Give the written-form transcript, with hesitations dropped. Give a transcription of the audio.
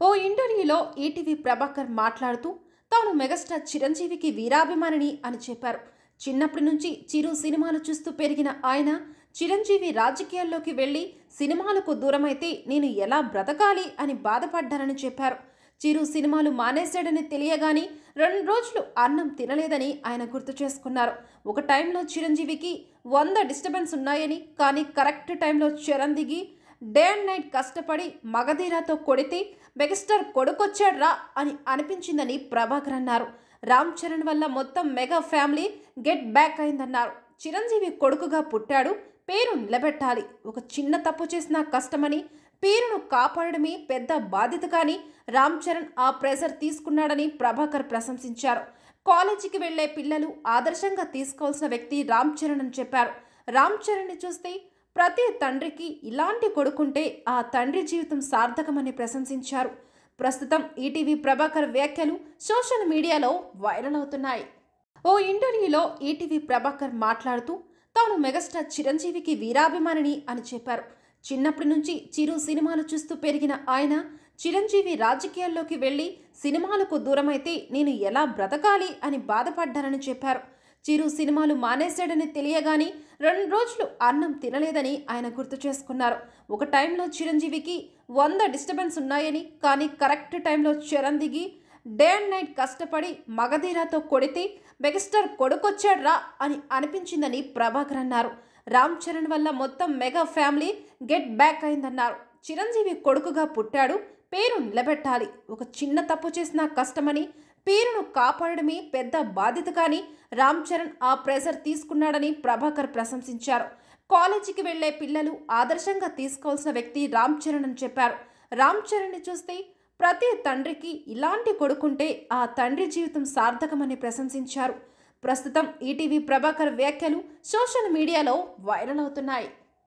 ఓ ఇంటర్వ్యూలో ఈటీవీ ప్రభాకర్ మాట్లాడుతూ తాను మెగాస్టార్ చిరంజీవికి వీరాభిమానిని అని చెప్పారు. చిన్నప్పటి నుంచి చిరు సినిమాలు చూస్తూ పెరిగిన ఆయన చిరంజీవి రాజకీయాల్లోకి వెళ్లి సినిమాలకు దూరమైతే నేను ఎలా బ్రతకాలి అని బాధపడ్డానని చెప్పారు. చిరు సినిమాలు మానేశాడని తెలియగాని 2 రోజులు అన్నం తినలేదని ఆయన గుర్తు చేసుకున్నారు. ఒక టైంలో చిరంజీవికి 100 డిస్టర్బెన్స్ ఉన్నాయని, కానీ కరెక్ట్ టైంలో చరణ్ దిగి డే అండ్ నైట్ కష్టపడి మగధీరాతో కొడితే మెగాస్టార్ కొడుకొచ్చాడ్రా అని అనిపించిందని ప్రభాకర్ అన్నారు. రామ్ చరణ్ వల్ల మొత్తం మెగా ఫ్యామిలీ గెట్ బ్యాక్ అయిందన్నారు. చిరంజీవి కొడుకుగా పుట్టాడు, పేరు నిలబెట్టాలి. ఒక చిన్న తప్పు చేసినా కష్టమని, పేరును కాపాడడమే పెద్ద బాధ్యత కానీ రామ్ చరణ్ ఆ ప్రెజర్ తీసుకున్నాడని ప్రభాకర్ ప్రశంసించారు. కాలేజీకి వెళ్లే పిల్లలు ఆదర్శంగా తీసుకోవాల్సిన వ్యక్తి రామ్ చరణ్ అని చెప్పారు. రామ్ చరణ్ని చూస్తే ప్రతి తండ్రికి ఇలాంటి కొడుకుంటే ఆ తండ్రి జీవితం సార్థకమని ప్రశంసించారు. ప్రస్తుతం ఈటీవీ ప్రభాకర్ వ్యాఖ్యలు సోషల్ మీడియాలో వైరల్ అవుతున్నాయి. ఓ ఇంటర్వ్యూలో ఈటీవీ ప్రభాకర్ మాట్లాడుతూ తాను మెగాస్టార్ చిరంజీవికి వీరాభిమానిని అని చెప్పారు. చిన్నప్పటి నుంచి చిరు సినిమాలు చూస్తూ పెరిగిన ఆయన చిరంజీవి రాజకీయాల్లోకి వెళ్లి సినిమాలకు దూరమైతే నేను ఎలా బ్రతకాలి అని బాధపడ్డానని చెప్పారు. చిరు సినిమాలు మానేశాడని తెలియగాని 2 రోజులు అన్నం తినలేదని ఆయన గుర్తు చేసుకున్నారు. ఒక టైంలో చిరంజీవికి 100 డిస్టర్బెన్స్ ఉన్నాయని, కానీ కరెక్ట్ టైంలో చరణ్ దిగి డే అండ్ నైట్ కష్టపడి మగధీరాతో కొడితే మెగాస్టార్ కొడుకొచ్చాడ్రా అని అనిపించిందని ప్రభాకర్ అన్నారు. రామ్ చరణ్ వల్ల మొత్తం మెగా ఫ్యామిలీ గెట్ బ్యాక్ అయిందన్నారు. చిరంజీవి కొడుకుగా పుట్టాడు, పేరు నిలబెట్టాలి. ఒక చిన్న తప్పు చేసినా కష్టమని, పేరును కాపాడడమే పెద్ద బాధ్యత కానీ రామ్ చరణ్ ఆ ప్రెజర్ తీసుకున్నాడని ప్రభాకర్ ప్రశంసించారు. కాలేజీకి వెళ్లే పిల్లలు ఆదర్శంగా తీసుకోవాల్సిన వ్యక్తి రామ్ చరణ్ అని చెప్పారు. రామ్ చరణ్ని చూస్తే ప్రతి తండ్రికి ఇలాంటి కొడుకుంటే ఆ తండ్రి జీవితం సార్థకమని ప్రశంసించారు. ప్రస్తుతం ఈటీవీ ప్రభాకర్ వ్యాఖ్యలు సోషల్ మీడియాలో వైరల్ అవుతున్నాయి.